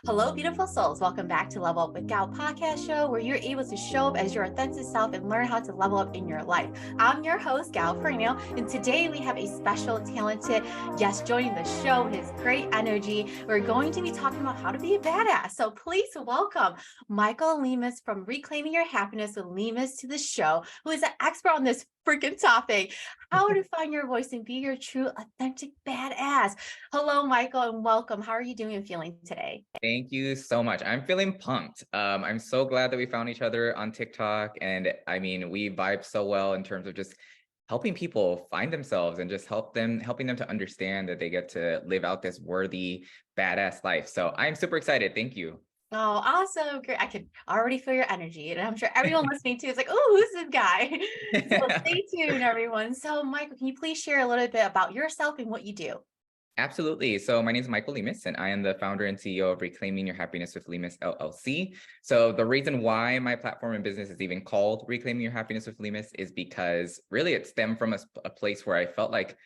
Hello, beautiful souls. Welcome back to Level Up with Gal podcast show, where you're able to show up as your authentic self and learn how to level up in your life. I'm your host, Gal Perennial, and today we have a special, talented guest joining the show. His great energy. We're going to be talking about how to be a badass. So please welcome Michael Lemus from Reclaiming Your Happiness with Lemus to the show, who is an expert on this freaking topic: how to find your voice and be your true, authentic badass. Hello, Michael, and welcome. How are you doing and feeling today? Thank you so much. I'm feeling pumped. I'm so glad that we found each other on TikTok. And I mean, we vibe so well in terms of just helping people find themselves and just helping them to understand that they get to live out this worthy, badass life. So I'm super excited. Thank you. Oh, awesome. Great. I can already feel your energy. And I'm sure everyone listening to is like, oh, who's this guy? So stay tuned, everyone. So, Michael, can you please share a little bit about yourself and what you do? Absolutely. So my name is Michael Lemus, and I am the founder and CEO of Reclaiming Your Happiness with Lemus LLC. So the reason why my platform and business is even called Reclaiming Your Happiness with Lemus is because really it stemmed from a place where I felt like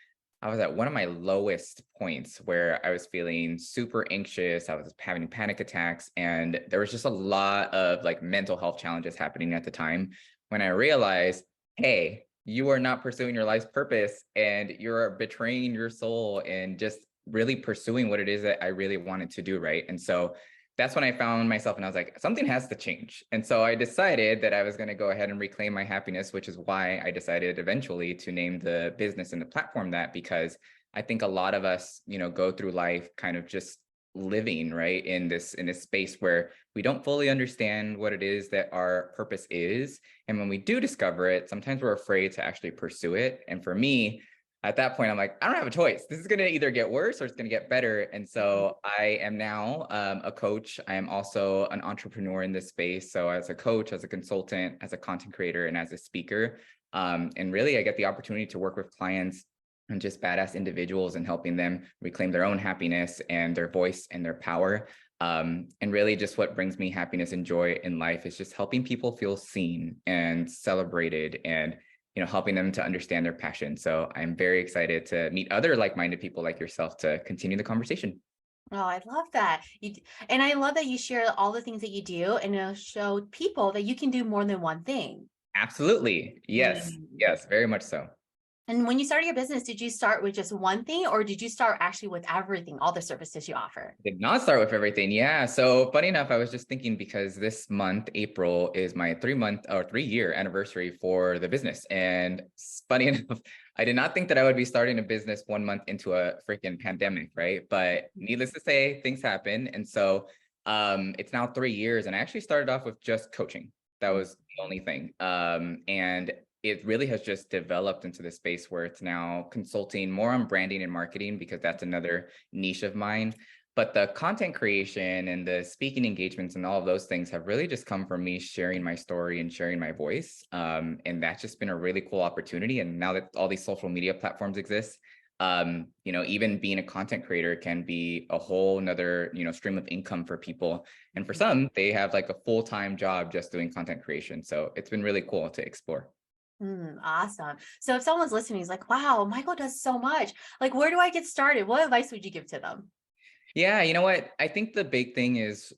I was at one of my lowest points where I was feeling super anxious. I was having panic attacks, and there was just a lot of like mental health challenges happening at the time when I realized, hey, you are not pursuing your life's purpose and you're betraying your soul and just really pursuing what it is that I really wanted to do. Right. And so that's when I found myself and I was like, something has to change. And so I decided that I was going to go ahead and reclaim my happiness, which is why I decided eventually to name the business and the platform that, because I think a lot of us, go through life kind of just living right in this space where we don't fully understand what it is that our purpose is, and when we do discover it, sometimes we're afraid to actually pursue it. And for me, at that point, I'm like, I don't have a choice. This is going to either get worse or it's going to get better. And so I am now a coach. I am also an entrepreneur in this space. So as a coach, as a consultant, as a content creator, and as a speaker, and really I get the opportunity to work with clients and just badass individuals and helping them reclaim their own happiness and their voice and their power. And really just what brings me happiness and joy in life is just helping people feel seen and celebrated and helping them to understand their passion. So I'm very excited to meet other like-minded people like yourself to continue the conversation. Oh, I love that. And I love that you share all the things that you do and show people that you can do more than one thing. Absolutely. Yes. Mm. Yes, very much so. And when you started your business, did you start with just one thing or did you start actually with everything, all the services you offer? Did not start with everything. Yeah. So funny enough, I was just thinking because this month, April, is my 3-month or 3-year anniversary for the business. And funny enough, I did not think that I would be starting a business 1 month into a freaking pandemic, right? But needless to say, things happen. And so it's now 3 years. And I actually started off with just coaching. That was the only thing. And it really has just developed into the space where it's now consulting more on branding and marketing, because that's another niche of mine. But the content creation and the speaking engagements and all of those things have really just come from me sharing my story and sharing my voice. And that's just been a really cool opportunity. And now that all these social media platforms exist, even being a content creator can be a whole nother, stream of income for people. And for some, they have like a full-time job just doing content creation. So it's been really cool to explore. Awesome. So if someone's listening, he's like, wow, Michael does so much. Like, where do I get started? What advice would you give to them? Yeah, you know what? I think the big thing is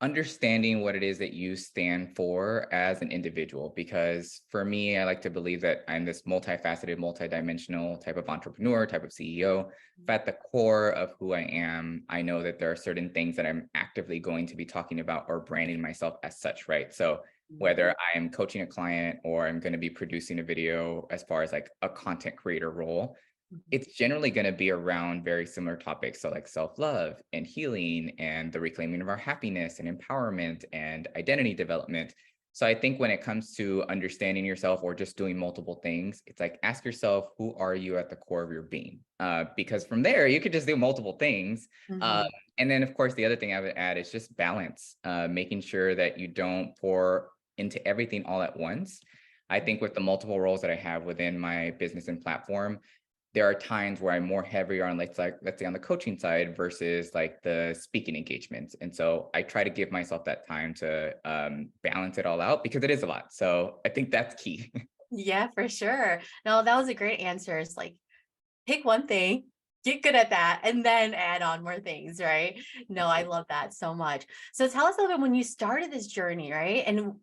understanding what it is that you stand for as an individual. Because for me, I like to believe that I'm this multifaceted, multidimensional type of entrepreneur, type of CEO. But at the core of who I am, I know that there are certain things that I'm actively going to be talking about or branding myself as such, right? So whether I am coaching a client or I'm going to be producing a video as far as like a content creator role, it's generally going to be around very similar topics. So like self-love and healing and the reclaiming of our happiness and empowerment and identity development. So I think when it comes to understanding yourself or just doing multiple things, it's like, ask yourself, who are you at the core of your being? Because from there, you could just do multiple things. Mhm. And then of course, the other thing I would add is just balance, making sure that you don't pour into everything all at once. I think with the multiple roles that I have within my business and platform, there are times where I'm more heavier on let's say on the coaching side versus like the speaking engagements. And so I try to give myself that time to balance it all out because it is a lot. So I think that's key. Yeah, for sure. No, that was a great answer. It's like, pick one thing, get good at that and then add on more things, right? No, I love that so much. So tell us a little bit when you started this journey, right? And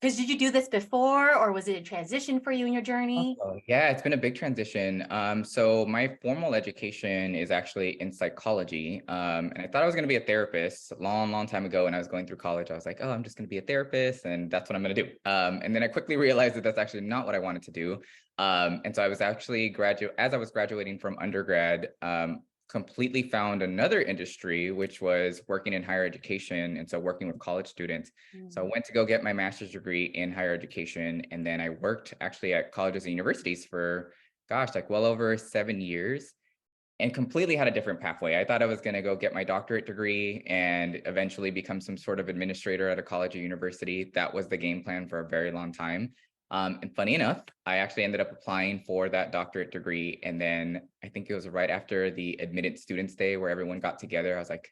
because did you do this before or was it a transition for you in your journey? Oh, yeah, it's been a big transition. So my formal education is actually in psychology. And I thought I was going to be a therapist a long, long time ago when I was going through college. I was like, oh, I'm just going to be a therapist and that's what I'm going to do. And then I quickly realized that that's actually not what I wanted to do. And so I was actually as I was graduating from undergrad, completely found another industry, which was working in higher education. And so working with college students. So I went to go get my master's degree in higher education. And then I worked actually at colleges and universities for, gosh, like well over 7 years and completely had a different pathway. I thought I was going to go get my doctorate degree and eventually become some sort of administrator at a college or university. That was the game plan for a very long time. And funny enough, I actually ended up applying for that doctorate degree. And then I think it was right after the admitted students day where everyone got together. I was like,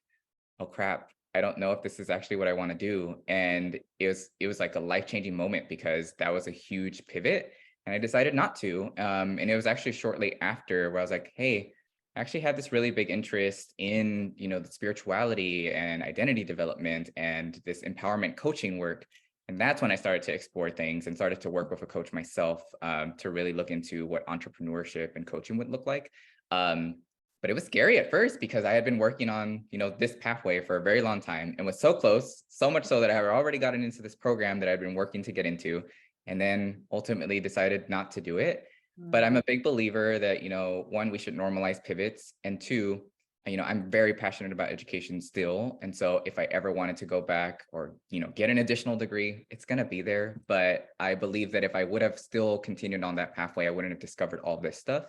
oh crap, I don't know if this is actually what I want to do. And it was like a life-changing moment because that was a huge pivot and I decided not to. And it was actually shortly after where I was like, hey, I actually had this really big interest in, the spirituality and identity development and this empowerment coaching work. And that's when I started to explore things and started to work with a coach myself, to really look into what entrepreneurship and coaching would look like. But it was scary at first because I had been working on, this pathway for a very long time and was so close, so much so that I had already gotten into this program that I'd been working to get into, and then ultimately decided not to do it. But I'm a big believer that, one, we should normalize pivots, and two, I'm very passionate about education still. And so if I ever wanted to go back or, get an additional degree, it's going to be there. But I believe that if I would have still continued on that pathway, I wouldn't have discovered all this stuff.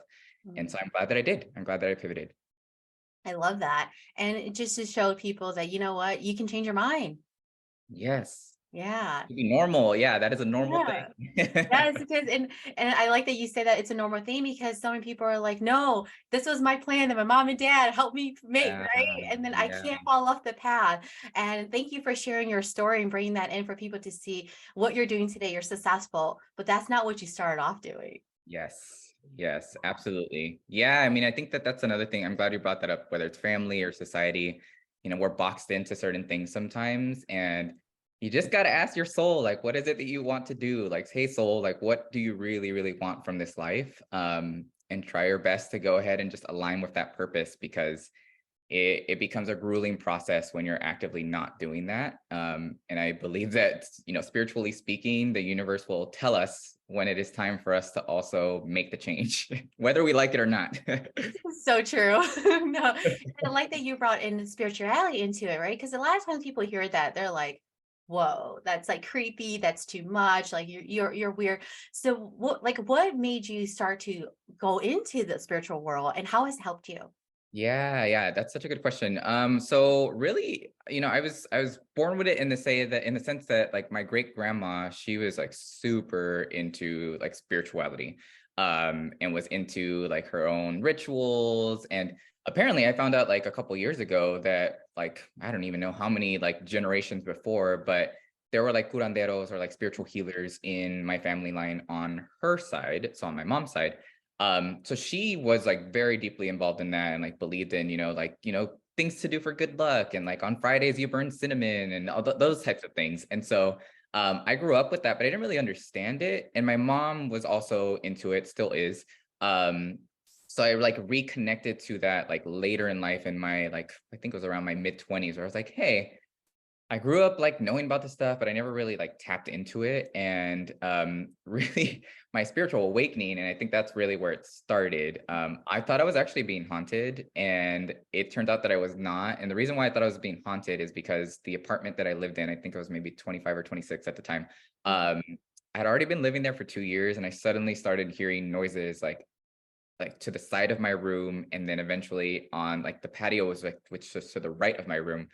And so I'm glad that I did. I'm glad that I pivoted. I love that. And it just to show people that, you know what, you can change your mind. Yes. Yeah. To be normal. Yeah, that is a normal Yeah. thing. Yes, because and I like that you say that it's a normal thing because so many people are like, no, this was my plan that my mom and dad helped me make, Yeah, right? And then I yeah. can't fall off the path. And thank you for sharing your story and bringing that in for people to see what you're doing today. You're successful, but that's not what you started off doing. Yes. Yes, absolutely. Yeah, I mean, I think that that's another thing. I'm glad you brought that up, whether it's family or society. We're boxed into certain things sometimes, and you just got to ask your soul, like, what is it that you want to do? Like, hey, soul, like, what do you really, really want from this life? And try your best to go ahead and just align with that purpose because it becomes a grueling process when you're actively not doing that. And I believe that, spiritually speaking, the universe will tell us when it is time for us to also make the change, whether we like it or not. So true. No, and I like that you brought in spirituality into it, right? Because a lot of times people hear that, they're like, whoa, that's like creepy, that's too much, like you're weird. So what made you start to go into the spiritual world and how has it helped you? Yeah, that's such a good question. So really, I was born with it in the sense that like my great grandma, she was like super into like spirituality, and was into like her own rituals. And apparently, I found out like a couple years ago that like I don't even know how many like generations before, but there were like curanderos or like spiritual healers in my family line on her side, so on my mom's side. So she was like very deeply involved in that and like believed in, things to do for good luck. And like on Fridays, you burn cinnamon and all those types of things. And so I grew up with that, but I didn't really understand it. And my mom was also into it, still is. So I like reconnected to that like later in life in my like, I think it was around my mid-20s where I was like, hey, I grew up like knowing about this stuff, but I never really like tapped into it. And really my spiritual awakening, and I think that's really where it started. I thought I was actually being haunted, and it turned out that I was not. And the reason why I thought I was being haunted is because the apartment that I lived in, I think I was maybe 25 or 26 at the time. I had already been living there for 2 years, and I suddenly started hearing noises like to the side of my room, and then eventually on like the patio was like which was to the right of my room.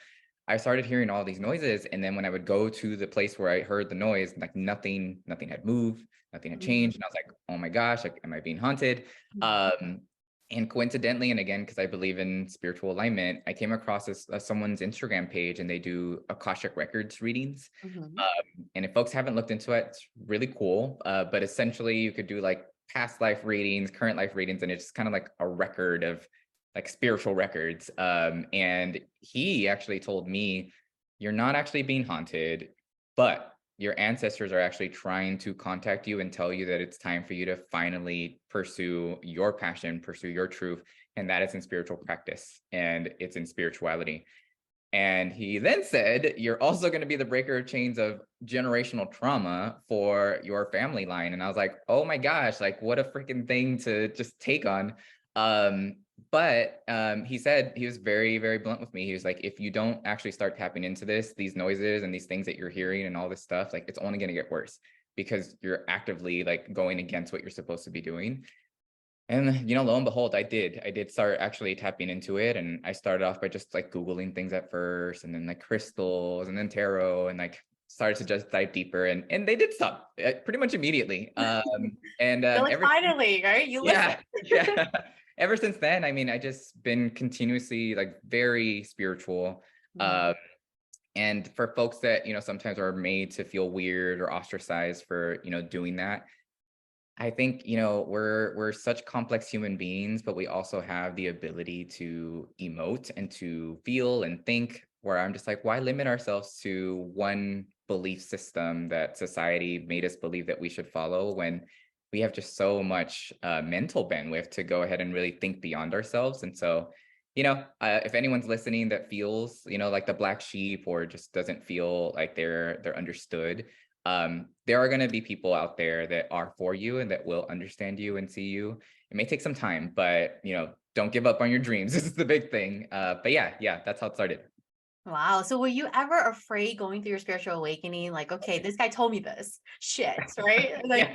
I started hearing all these noises, and then when I would go to the place where I heard the noise, like nothing had moved, nothing had Mhm. changed, and I was like, "Oh my gosh, like, am I being haunted?" Um, and coincidentally, and again, because I believe in spiritual alignment, I came across someone's Instagram page, and they do Akashic Records readings. Mhm. And if folks haven't looked into it, it's really cool. But essentially, you could do like past life readings, current life readings, and it's just kind of like a record of like spiritual records. And he actually told me, you're not actually being haunted, but your ancestors are actually trying to contact you and tell you that it's time for you to finally pursue your passion, pursue your truth. And that is in spiritual practice and it's in spirituality. And he then said, you're also going to be the breaker of chains of generational trauma for your family line. And I was like, oh my gosh, like what a freaking thing to just take on. But he said, he was very, very blunt with me. He was like, if you don't actually start tapping into this, these noises and these things that you're hearing and all this stuff, like it's only going to get worse because you're actively like going against what you're supposed to be doing. And lo and behold, I did start actually tapping into it. And I started off by just like Googling things at first, and then like crystals and then tarot, and like started to just dive deeper, and they did stop pretty much immediately. And You're like, ever since, finally, right? You listen. yeah, yeah. Ever since then, I mean, I just been continuously like very spiritual. Mhm. And for folks that, sometimes are made to feel weird or ostracized for, doing that, I think, we're such complex human beings, but we also have the ability to emote and to feel and think, where I'm just like, why limit ourselves to one belief system that society made us believe that we should follow when we have just so much mental bandwidth to go ahead and really think beyond ourselves. And so, if anyone's listening that feels, like the black sheep or just doesn't feel like they're understood, there are going to be people out there that are for you and that will understand you and see you. It may take some time, but don't give up on your dreams. This is the big thing. But yeah, that's how it started. Wow. So were you ever afraid going through your spiritual awakening? Like, okay, this guy told me this shit, right? Like,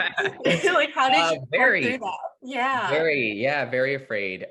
Yeah. like how did you work through Very, that? Yeah. yeah, very afraid.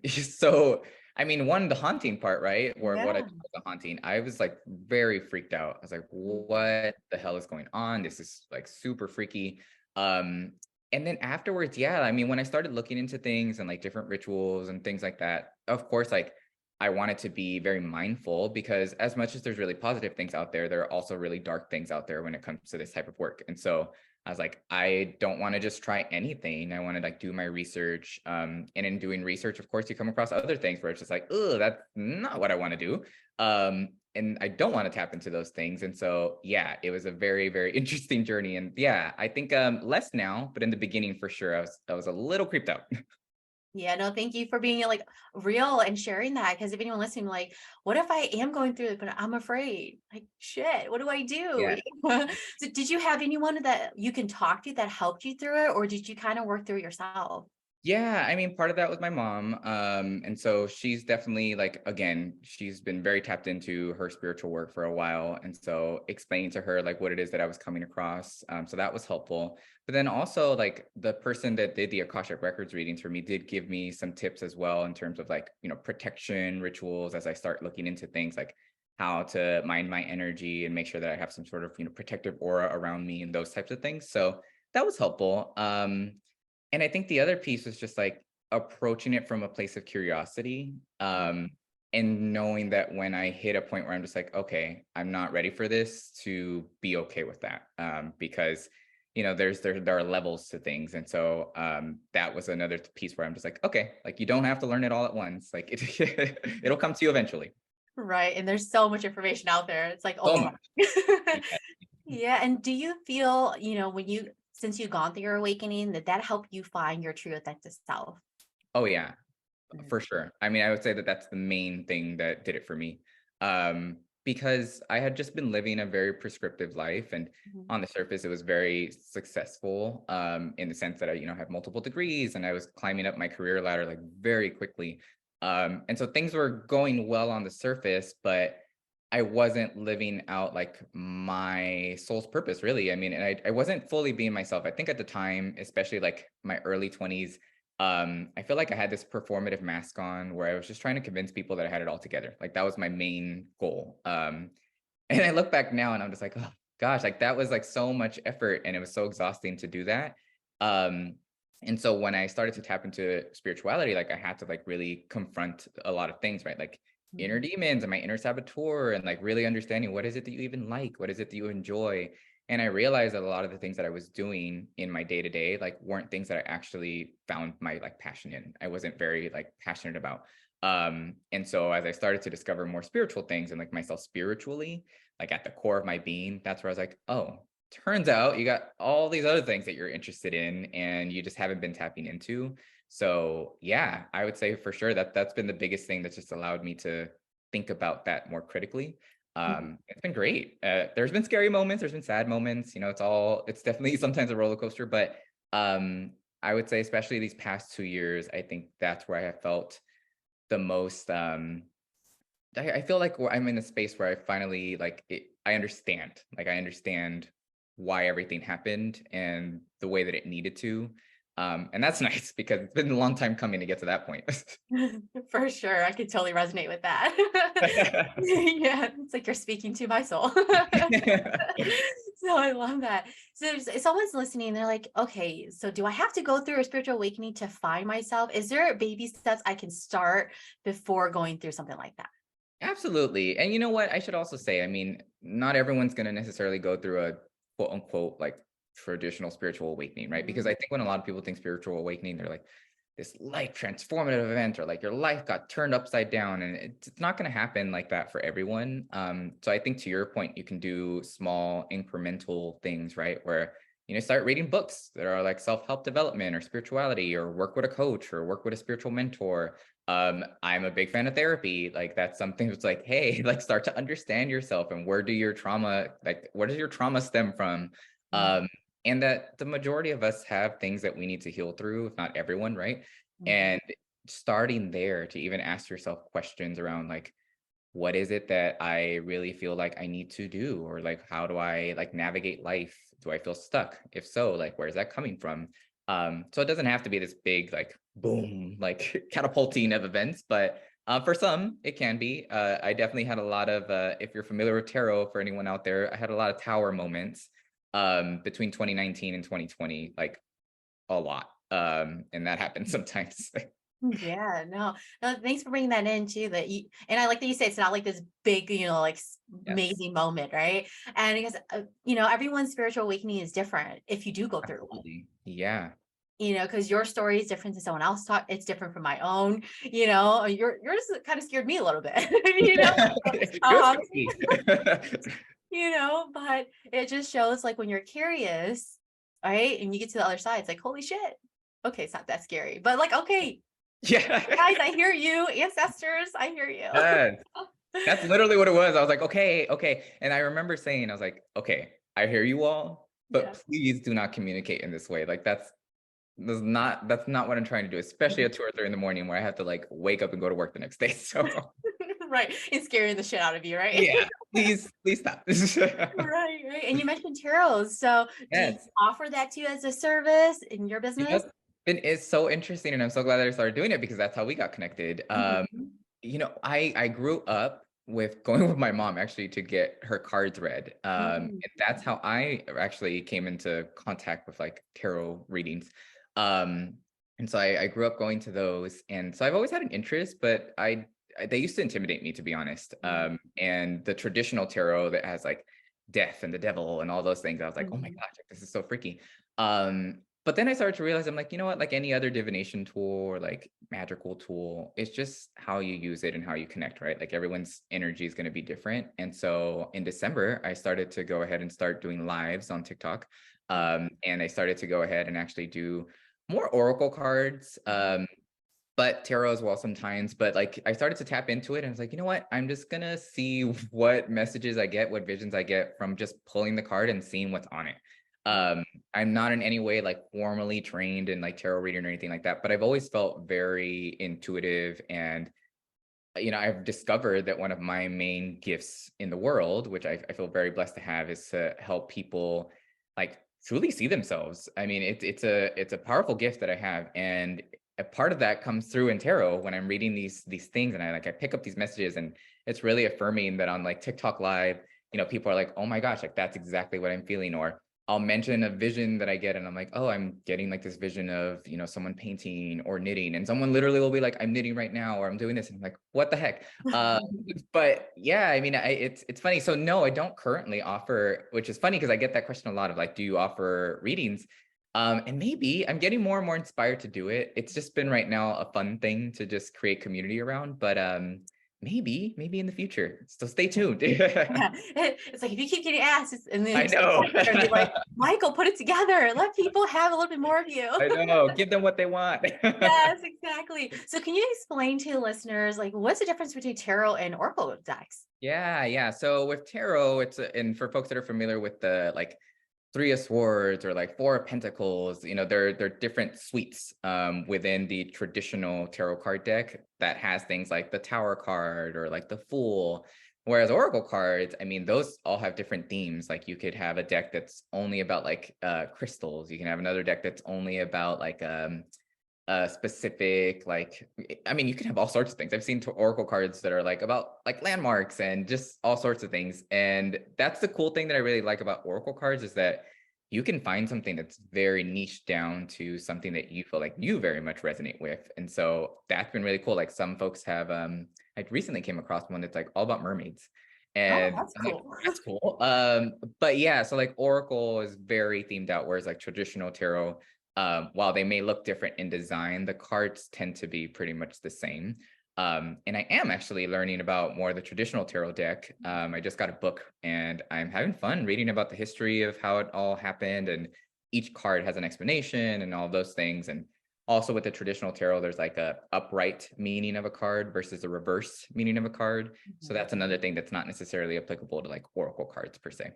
So I mean, one, the haunting part, right? Or what I Yeah. thought was a haunting, I was like very freaked out. I was like, what the hell is going on? This is like super freaky. Um, and then afterwards, yeah, I mean, when I started looking into things and like different rituals and things like that, of course, like I wanted to be very mindful because as much as there's really positive things out there are also really dark things out there when it comes to this type of work. And so I was like, I don't want to just try anything. I want to like do my research. And in doing research, of course, you come across other things where it's just like, oh, that's not what I want to do. And I don't want to tap into those things. And so, yeah, it was a very, very interesting journey. And yeah, I think less now, but in the beginning for sure, I was a little creeped out. Yeah, no, thank you for being like real and sharing that. Because if anyone listening, like, what if I am going through it, but I'm afraid? Like, shit, what do I do? Yeah. So, did you have anyone that you can talk to that helped you through it, or did you kind of work through it yourself? Yeah, I mean, part of that was my mom. And so she's definitely like, again, she's been very tapped into her spiritual work for a while. And so explaining to her like what it is that I was coming across. So that was helpful. But then also like the person that did the Akashic Records readings for me did give me some tips as well in terms of like, protection rituals as I start looking into things like how to mind my energy and make sure that I have some sort of, protective aura around me and those types of things. So that was helpful. And I think the other piece was just like approaching it from a place of curiosity, and knowing that when I hit a point where I'm just like, okay, I'm not ready for this, to be okay with that, because there are levels to things, and so that was another piece where I'm just like, okay, like you don't have to learn it all at once, like it'll come to you eventually. Right. And there's so much information out there. It's like So overwhelming. much. Yeah. Yeah. And do you feel, when since you've gone through your awakening, that helped you find your true authentic self? Oh yeah. Mm. For sure. I mean, I would say that that's the main thing that did it for me. Because I had just been living a very prescriptive life, and Mhm. on the surface, it was very successful, in the sense that I, had multiple degrees and I was climbing up my career ladder like very quickly. And so things were going well on the surface, but I wasn't living out like my soul's purpose, really. I mean, and I wasn't fully being myself. I think at the time, especially like my early 20s, I feel like I had this performative mask on where I was just trying to convince people that I had it all together. Like that was my main goal. And I look back now and I'm just like, oh gosh, like that was like so much effort and it was so exhausting to do that. Um, and so when I started to tap into spirituality, like I had to like really confront a lot of things, right? Like inner Mhm. demons and my inner saboteur, and like really understanding what is it that you even like, what is it that you enjoy. And I realized that a lot of the things that I was doing in my day to day, like weren't things that I actually found my like passion in. I wasn't very like passionate about. And so as I started to discover more spiritual things and like myself spiritually, like at the core of my being, that's where I was like, oh, turns out you got all these other things that you're interested in and you just haven't been tapping into. So yeah, I would say for sure that that's been the biggest thing that's just allowed me to think about that more critically. It's been great. There's been scary moments, there's been sad moments, it's definitely sometimes a roller coaster, but I would say especially these past 2 years, I think that's where I have felt the most I feel like I'm in a space where I finally I understand why everything happened and the way that it needed to. And that's nice because it's been a long time coming to get to that point. For sure. I could totally resonate with that. Yeah, it's like you're speaking to my soul. So I love that. So if someone's listening, they're like, okay, so do I have to go through a spiritual awakening to find myself? Is there baby steps I can start before going through something like that? Absolutely. And you know what? I should also say, I mean, not everyone's going to necessarily go through a quote unquote like traditional spiritual awakening, right? Because I think when a lot of people think spiritual awakening, they're like this life transformative event or like your life got turned upside down. And it's not going to happen like that for everyone. So I think to your point, you can do small incremental things, right? Where start reading books that are like self-help development or spirituality, or work with a coach or work with a spiritual mentor. I'm a big fan of therapy. Like that's something that's like, hey, like start to understand yourself and where does your trauma stem from? Mhm. And that the majority of us have things that we need to heal through, if not everyone, right? Mhm. And starting there to even ask yourself questions around like, what is it that I really feel like I need to do? Or like, how do I like navigate life? Do I feel stuck? If so, like, where's that coming from? So it doesn't have to be this big, like, boom, like catapulting of events, but for some, it can be. I definitely had a lot of, if you're familiar with tarot, for anyone out there, I had a lot of tower moments between 2019 and 2020, like a lot. And that happens sometimes. Yeah, no, thanks for bringing that in too. And I like that you say it's not like this big, like Yes, amazing moment, right? And because, everyone's spiritual awakening is different if you do go through one. absolutely. Yeah. Because your story is different to someone else talk. It's different from my own. Yours kind of scared me a little bit. It was Um, tricky. but it just shows like when you're curious, right, and you get to the other side, it's like holy shit. Okay, it's not that scary, but like okay, Yeah. guys, I hear you, ancestors, I hear you. Yes. That's literally what it was. I was like, okay, okay. And I remember saying, I was like, okay, I hear you all, Yeah. but please do not communicate in this way. Like that's not what I'm trying to do, especially at 2 or 3 in the morning where I have to like wake up and go to work the next day. So Right. It's scaring the shit out of you, right? yeah, please stop. Right, right. And you mentioned tarot. So do you Yes. offer that to you as a service in your You know, business? it's so interesting, and I'm so glad that I started doing it because that's how we got connected. Mhm. I grew up with going with my mom actually to get her cards read. Mm. And that's how I actually came into contact with like tarot readings. Um, and so I grew up going to those, and so I've always had an interest, but they used to intimidate me, to be honest. Mm. And the traditional tarot that has like death and the devil and all those things, I was like, oh my Mhm. gosh, like, this is so freaky. But then I started to realize I'm like, you know what, like any other divination tool or like magical tool, it's just how you use it and how you connect, right? Like everyone's energy is going to be different. And so in December, I started to go ahead and start doing lives on TikTok. And I started to go ahead and actually do more oracle cards, but tarot as well sometimes. But like I started to tap into it and I was like, you know what? I'm just gonna see what messages I get, what visions I get from just pulling the card and seeing what's on it. Mm. Um, I'm not in any way like formally trained in like tarot reading or anything like that, but I've always felt very intuitive. And I've discovered that one of my main gifts in the world, which I feel very blessed to have, is to help people like truly see themselves. I mean, it's a powerful gift that I have, and a part of that comes through in tarot when I'm reading these things, and I pick up these messages, and it's really affirming that on like TikTok live, people are like, oh my gosh, like that's exactly what I'm feeling, or I'll mention a vision that I get and I'm like, oh, I'm getting like this vision of, someone painting or knitting, and someone literally will be like, I'm knitting right now, or I'm doing this. And I'm like, what the heck? But yeah, I mean, it's funny. So no, I don't currently offer, which is funny because I get that question a lot of like, do you offer readings? And maybe I'm getting more and more inspired to do it. It's just been right now a fun thing to just create community around, but maybe in the future. So stay tuned. Yeah. It's like if you keep getting asked, and then I know. they're gonna be like, Michael, put it together. Let people have a little bit more of you. I know. Give them what they want. Yes, exactly. So can you explain to listeners, like, what's the difference between tarot and oracle decks? Yeah. So with tarot, and for folks that are familiar with the like Three of Swords or like Four of Pentacles, they're different suites within the traditional tarot card deck that has things like the Tower card or like the Fool. Whereas Oracle cards, I mean, those all have different themes. Like you could have a deck that's only about like crystals. You can have another deck that's only about like specific, like, I mean, you can have all sorts of things. I've seen oracle cards that are like about like landmarks and just all sorts of things. And that's the cool thing that I really like about oracle cards, is that you can find something that's very niche down to something that you feel like you very much resonate with. And so that's been really cool. Like some folks have I recently came across one that's like all about mermaids. Oh, And that's I'm like, cool. that's cool. But yeah, so like oracle is very themed out, whereas like traditional tarot, while they may look different in design, the cards tend to be pretty much the same. And I am actually learning about more of the traditional tarot deck. I just got a book and I'm having fun reading about the history of how it all happened. And each card has an explanation and all those things. And also with the traditional tarot, there's like a upright meaning of a card versus a reverse meaning of a card. So Mhm. that's another thing that's not necessarily applicable to like oracle cards per se.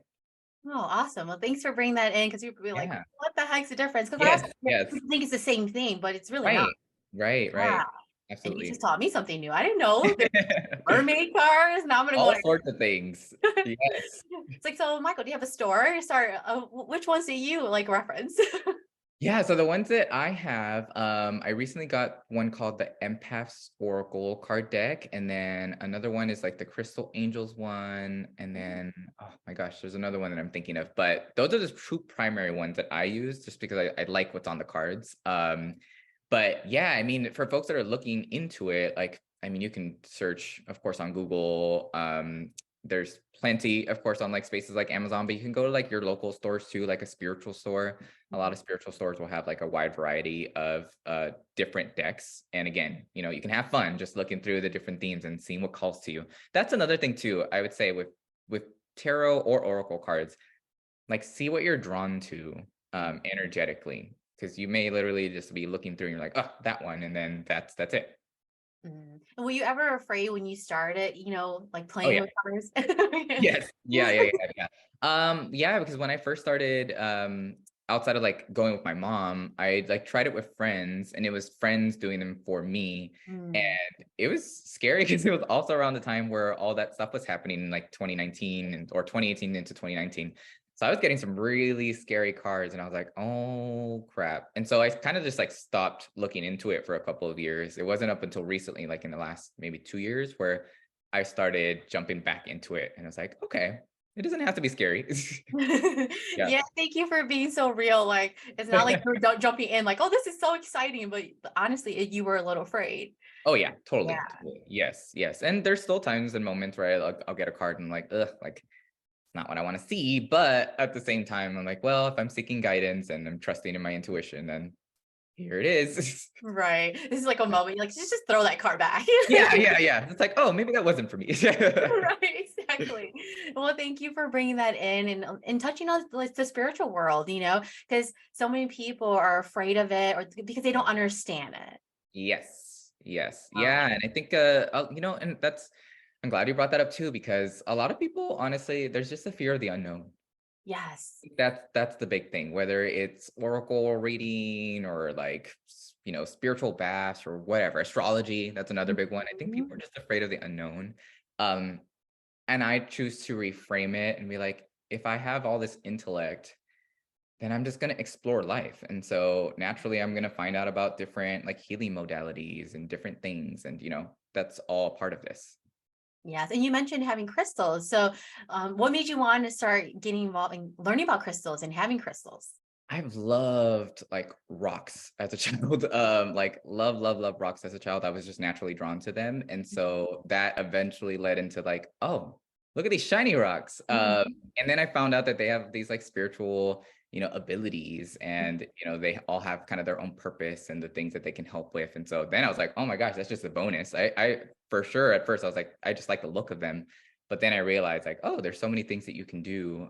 Oh, awesome. Well, thanks for bringing that in, because you'd be like, Yeah. what the heck's the difference? Because I Yes. also Yes. think it's the same thing, but it's really not. Right. Right. Yeah. Right. And you just Absolutely. taught me something new. I didn't know there's mermaid cards. Now I'm gonna go All like, sorts of things. Yes. it's like, so Michael, do you have a store? Sorry, which ones do you like reference? Yeah, so the ones that I have, I recently got one called the Empath's Oracle card deck, and then another one is like the Crystal Angels one, and then oh my gosh, there's another one that I'm thinking of, but those are the two primary ones that I use just because I like what's on the cards. But yeah, I mean, for folks that are looking into it, like, I mean, you can search, of course, on Google. There's plenty, of course, on like spaces like Amazon, but you can go to like your local stores too, like a spiritual store. A lot of spiritual stores will have like a wide variety of different decks. And again, you can have fun just looking through the different themes and seeing what calls to you. That's another thing too, I would say with tarot or oracle cards, like see what you're drawn to energetically, because you may literally just be looking through and you're like, oh, that one, and then that's it. And were you ever afraid when you started, like Oh playing yeah. with cars? Yes. Yeah. Yeah, because when I first started, outside of like going with my mom, I like tried it with friends, and it was friends doing them for me. Mm. And it was scary because it was also around the time where all that stuff was happening in like 2019 or 2018 into 2019. So I was getting some really scary cards and I was like, oh crap. And so I kind of just like stopped looking into it for a couple of years. It wasn't up until recently, like in the last maybe 2 years, where I started jumping back into it, and I was like, okay, it doesn't have to be scary. Yeah. Yeah, thank you for being so real. Like, it's not like you're jumping in, like, oh, this is so exciting, but honestly, you were a little afraid. Oh yeah, totally, Yeah. totally. Yes. And there's still times and moments where I'll get a card and I'm like, ugh, like it's not what I want to see. But at the same time, I'm like, well, if I'm seeking guidance and I'm trusting in my intuition, then here it is. Right. This is like a moment, you're like, just throw that car back. Yeah. It's like, oh, maybe that wasn't for me. Right, exactly. Well, thank you for bringing that in, and touching on like the spiritual world, because so many people are afraid of it, or because they don't understand it. Yes. Um, Yeah. And I think, and I'm glad you brought that up too, because a lot of people, honestly, there's just a fear of the unknown. yes. That's the big thing, whether it's oracle reading or like, spiritual baths or whatever, astrology, that's another big one. I think Mhm. people are just afraid of the unknown. Um, and I choose to reframe it and be like, if I have all this intellect, then I'm just going to explore life. And so naturally, I'm going to find out about different like healing modalities and different things. And, that's all part of this. Yes. And you mentioned having crystals. So what made you want to start getting involved in learning about crystals and having crystals? I've loved like rocks as a child. Like love rocks as a child. I was just naturally drawn to them. And so that eventually led into like, oh, look at these shiny rocks. Mhm. And then I found out that they have these like spiritual, abilities, and they all have kind of their own purpose and the things that they can help with. And so then I was like, oh my gosh, that's just a bonus. I for sure at first I was like, I just like the look of them. But then I realized like, oh, there's so many things that you can do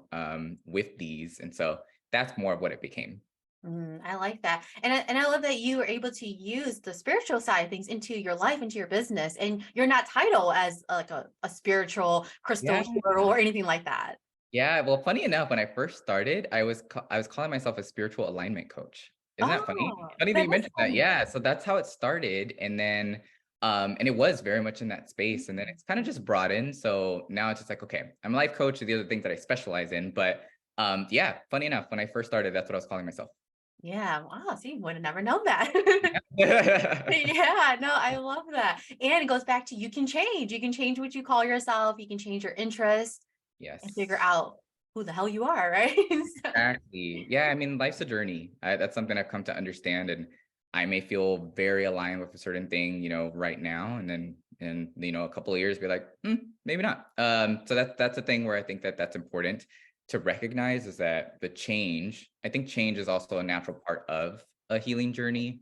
with these. And so that's more of what it became. I like that. And I love that you were able to use the spiritual side of things into your life, into your business, and you're not titled as like a spiritual crystal Yeah. healer or anything like that. Yeah. Well, funny enough, when I first started, I was calling myself a spiritual alignment coach. Isn't that funny? Oh, Funny that that you is mentioned that. funny. Yeah. So that's how it started. And then and it was very much in that space. And then it's kind of just broadened. So now it's just like, okay, I'm a life coach, the other things that I specialize in. But yeah, funny enough, when I first started, that's what I was calling myself. Yeah. Wow. See, would have never known that. Yeah. Yeah, no, I love that. And it goes back to you can change. You can change what you call yourself. You can change your interests and figure Yes. out who the hell you are, right? So, Exactly. Yeah, I mean, life's a journey. That's something I've come to understand, and I may feel very aligned with a certain thing, right now, and then in a couple of years, be like, maybe not. So that's a thing where I think that that's important to recognize, is that the change. I think change is also a natural part of a healing journey,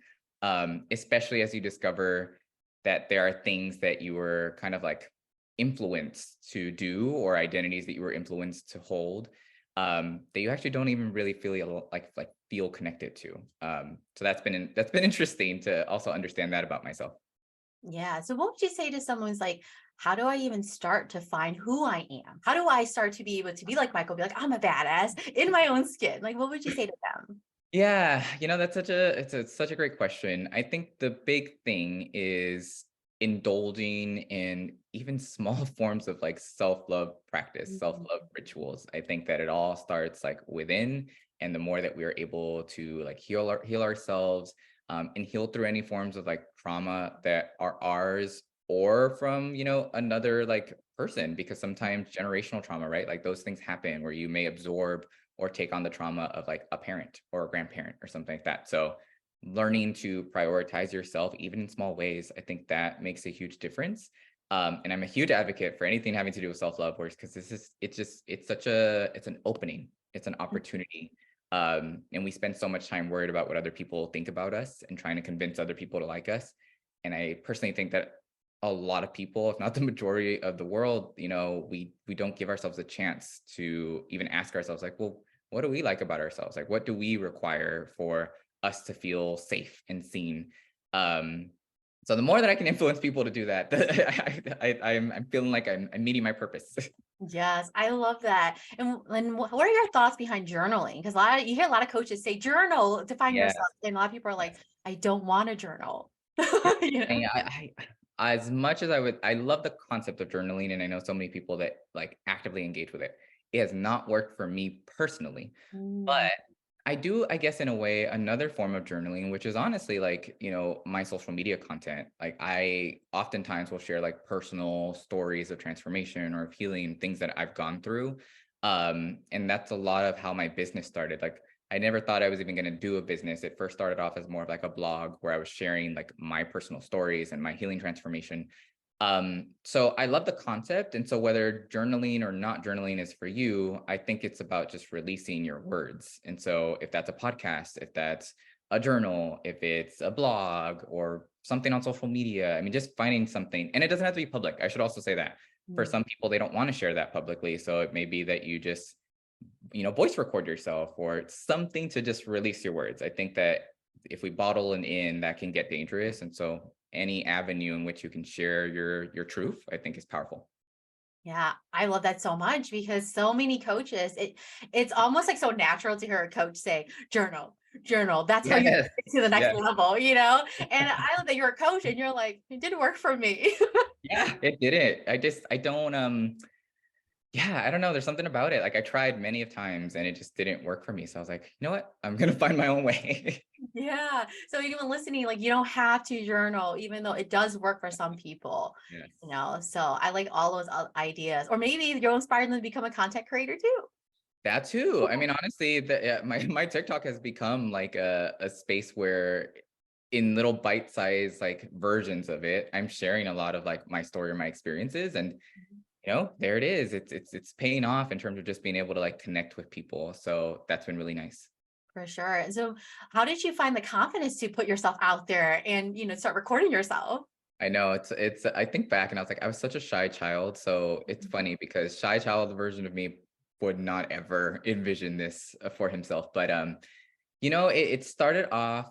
especially as you discover that there are things that you were kind of like influenced to do, or identities that you were influenced to hold, that you actually don't even really feel like feel connected to. So that's been interesting to also understand that about myself. yeah. So what would you say to someone who's like, how do I even start to find who I am? How do I start to be able to be like Michael, be like, I'm a badass in my own skin? Like, what would you say to them? Yeah, that's such a great question. I think the big thing is indulging in even small forms of like self-love practice, Mhm. self-love rituals. I think that it all starts like within, and the more that we are able to like heal ourselves, and heal through any forms of like trauma that are ours, or from another like person, because sometimes generational trauma, right? Like those things happen where you may absorb or take on the trauma of like a parent or a grandparent or something like that. So learning to prioritize yourself, even in small ways, I think that makes a huge difference. And I'm a huge advocate for anything having to do with self-love works, because it's an opening, it's an opportunity. And we spend so much time worried about what other people think about us and trying to convince other people to like us. And I personally think that a lot of people, if not the majority of the world, we don't give ourselves a chance to even ask ourselves like, well, what do we like about ourselves? Like, what do we require for us to feel safe and seen? Um, so the more that I can influence people to do that, I'm feeling like I'm meeting my purpose. Yes, I love that. And what are your thoughts behind journaling? Because you hear a lot of coaches say journal to find Yes, yourself, and a lot of people are like, yes. I don't want to journal. Here's You the know? thing, as much as I love the concept of journaling, and I know so many people that like actively engage with it. It has not worked for me personally, but Mm, I do, I guess, in a way, another form of journaling, which is honestly like, my social media content. Like I oftentimes will share like personal stories of transformation or of healing, things that I've gone through. And that's a lot of how my business started. Like I never thought I was even going to do a business. It first started off as more of like a blog where I was sharing like my personal stories and my healing transformation. So I love the concept. And so whether journaling or not journaling is for you, I think it's about just releasing your words. And so if that's a podcast, if that's a journal, if it's a blog or something on social media, I mean, just finding something, and it doesn't have to be public. I should also say that for mm. some people, they don't want to share that publicly. So it may be that you just, voice record yourself or something to just release your words. I think that if we bottle it in, that can get dangerous. And so any avenue in which you can share your truth, I think is powerful. Yeah, I love that so much because so many coaches, it's almost like so natural to hear a coach say, journal, journal. That's how you Yes. get to the next Yes. level, you know? And I love that you're a coach and you're like, it didn't work for me. Yeah, it didn't. I don't yeah, I don't know. There's something about it. Like I tried many of times and it just didn't work for me. So I was like, you know what? I'm gonna find my own way. Yeah. So even listening, like you don't have to journal, even though it does work for some people, Yes. So I like all those ideas. Or maybe you'll inspire them to become a content creator too. That too. I mean, honestly, my TikTok has become like a space where in little bite-sized like versions of it, I'm sharing a lot of like my story or my experiences. And there it is. It's paying off in terms of just being able to like connect with people. So that's been really nice. For sure. And so how did you find the confidence to put yourself out there and, start recording yourself? I know I think back and I was like, I was such a shy child. So it's funny because shy child version of me would not ever envision this for himself. But it started off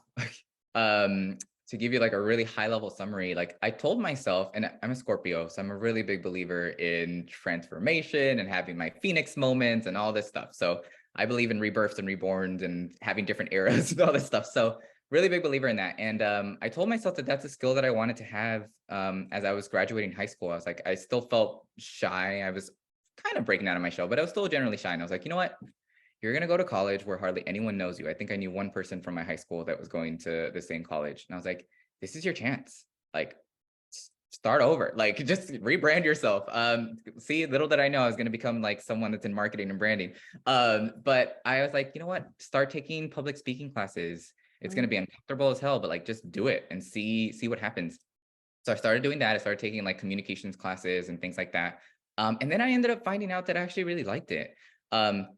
to give you like a really high level summary. Like I told myself, and I'm a Scorpio, so I'm a really big believer in transformation and having my Phoenix moments and all this stuff. So I believe in rebirths and reborns and having different eras and all this stuff. So really big believer in that. And I told myself that that's a skill that I wanted to have as I was graduating high school. I was like, I still felt shy. I was kind of breaking out of my shell, but I was still generally shy. And I was like, you know what? You're going to go to college where hardly anyone knows you. I think I knew one person from my high school that was going to the same college. And I was like, this is your chance. Like, start over. Like, just rebrand yourself. See, little did I know I was going to become like someone that's in marketing and branding. But I was like, you know what? Start taking public speaking classes. It's going to be uncomfortable as hell, but like, just do it and see what happens. So I started doing that. I started taking like communications classes and things like that. And then I ended up finding out that I actually really liked it.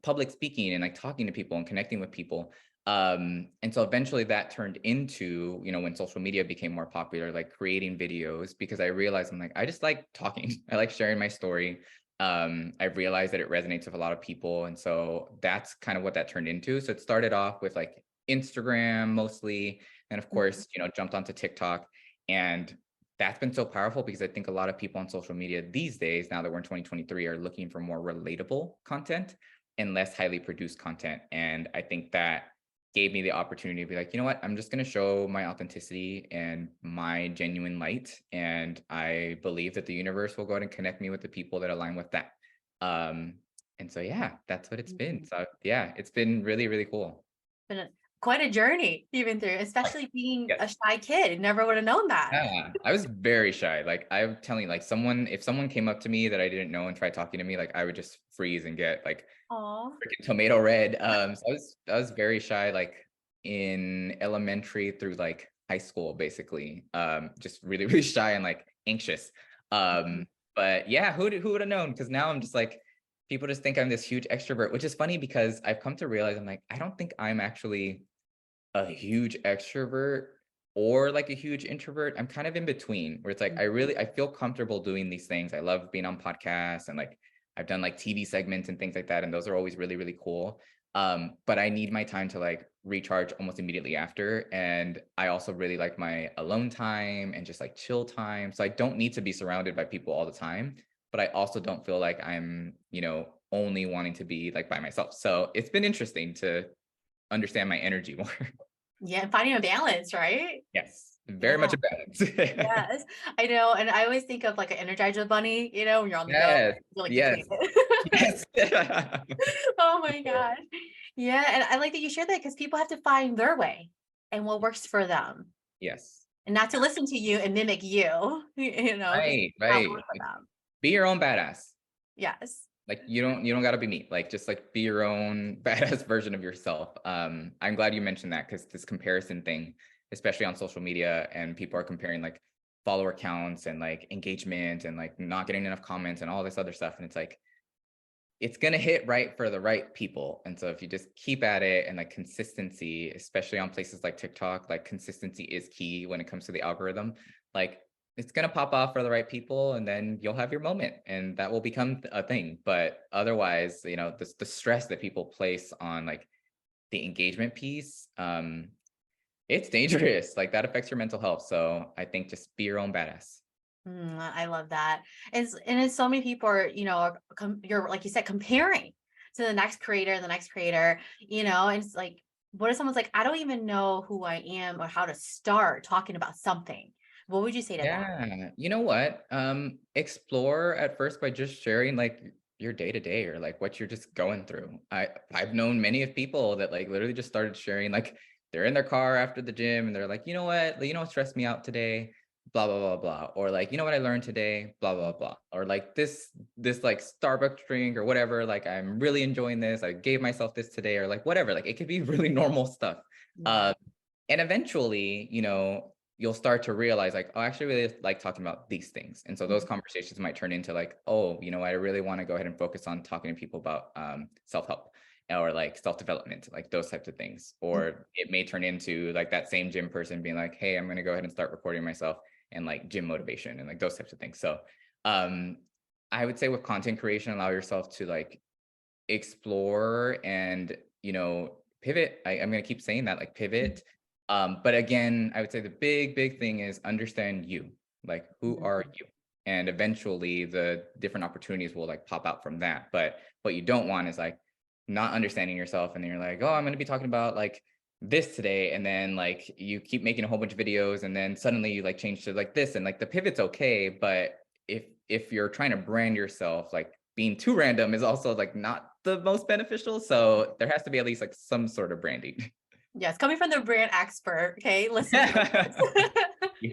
Public speaking and like talking to people and connecting with people. And so eventually that turned into, when social media became more popular, like creating videos, because I realized I'm like, I just like talking. I like sharing my story. I realized that it resonates with a lot of people. And so that's kind of what that turned into. So it started off with like Instagram mostly. And of course, jumped onto TikTok. And that's been so powerful because I think a lot of people on social media these days, now that we're in 2023, are looking for more relatable content and less highly produced content. And I think that gave me the opportunity to be like, you know what, I'm just going to show my authenticity and my genuine light. And I believe that the universe will go ahead and connect me with the people that align with that. Um, and so, yeah, that's what it's been. So yeah, it's been really, really cool. Been quite a journey you've been through, especially being a Yes. shy kid. Never would have known that. Yeah, I was very shy. Like I'm telling you, like if someone came up to me that I didn't know and tried talking to me, like I would just freeze and get like Oh, freaking tomato red. So I was very shy, like in elementary through like high school, basically. Just really, really shy and like anxious. But yeah, who would have known? Because now I'm just like, people just think I'm this huge extrovert, which is funny because I've come to realize I'm like, I don't think I'm actually a huge extrovert or like a huge introvert. I'm kind of in between where it's like I feel comfortable doing these things. I love being on podcasts and like I've done like TV segments and things like that, and those are always really, really cool. But I need my time to like recharge almost immediately after. And I also really like my alone time and just like chill time. So I don't need to be surrounded by people all the time, but I also don't feel like I'm, only wanting to be like by myself. So it's been interesting to understand my energy more. yeah. And finding a balance, right? Yes, very Yeah. much a balance. Yes, I know. And I always think of like an Energizer bunny, when you're on the go, Yes, you're like yes, depleted. yes. Oh my Sure. gosh. Yeah. And I like that you shared that because people have to find their way and what works for them Yes, and not to listen to you and mimic you, because right, it's not right. work for them. Be your own badass. Yes. Like you don't got to be me. Like just like be your own badass version of yourself. I'm glad you mentioned that because this comparison thing, especially on social media, and people are comparing like follower counts and like engagement and like not getting enough comments and all this other stuff. And it's like it's going to hit right for the right people. And so if you just keep at it and like consistency, especially on places like TikTok, like consistency is key when it comes to the algorithm. Like it's going to pop off for the right people and then you'll have your moment and that will become a thing. But otherwise, the stress that people place on like the engagement piece, it's dangerous. Like that affects your mental health. So I think just be your own badass. I love that. And it's so many people are, you're like you said, comparing to the next creator, and it's like, what if someone's like, I don't even know who I am or how to start talking about something? What would you say to that? Yeah, you know what? Explore at first by just sharing like your day to day or like what you're just going through. I've known many of people that like literally just started sharing, like they're in their car after the gym and they're like, what stressed me out today? Blah, blah, blah, blah. Or like, what I learned today? Blah, blah, blah. Or like this like Starbucks drink or whatever. Like, I'm really enjoying this. I gave myself this today or like whatever. Like it could be really normal stuff. Yeah. And eventually, you'll start to realize like, oh, I actually really like talking about these things. And so those conversations might turn into like, oh, I really want to go ahead and focus on talking to people about self-help or like self-development, like those types of things. Or it may turn into like that same gym person being like, hey, I'm going to go ahead and start recording myself and like gym motivation and like those types of things. So I would say with content creation, allow yourself to like explore and, pivot. I'm going to keep saying that, like pivot. But again, I would say the big thing is understand you, like who are you? And eventually the different opportunities will like pop out from that. But what you don't want is like not understanding yourself. And then you're like, oh, I'm going to be talking about like this today. And then like you keep making a whole bunch of videos and then suddenly you like change to like this and like the pivot's okay. But if you're trying to brand yourself, like being too random is also like not the most beneficial. So there has to be at least like some sort of branding. Yes, coming from the brand expert. Okay, listen to this.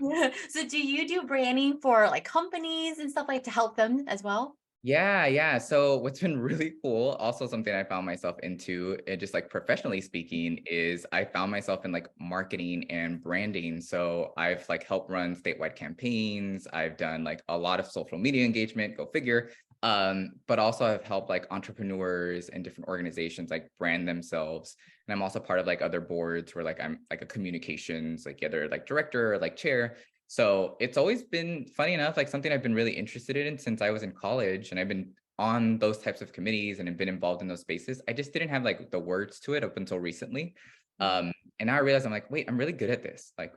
Yeah. So do you do branding for like companies and stuff like to help them as well? Yeah. So what's been really cool, also something I found myself into, and just like professionally speaking, is I found myself in like marketing and branding. So I've like helped run statewide campaigns. I've done like a lot of social media engagement, go figure. But also I've helped like entrepreneurs and different organizations like brand themselves. And I'm also part of like other boards where like I'm like a communications, like either like director or like chair. So it's always been, funny enough, like something I've been really interested in since I was in college, and I've been on those types of committees and have been involved in those spaces. I just didn't have like the words to it up until recently. And now I realize I'm like, wait, I'm really good at this. Like,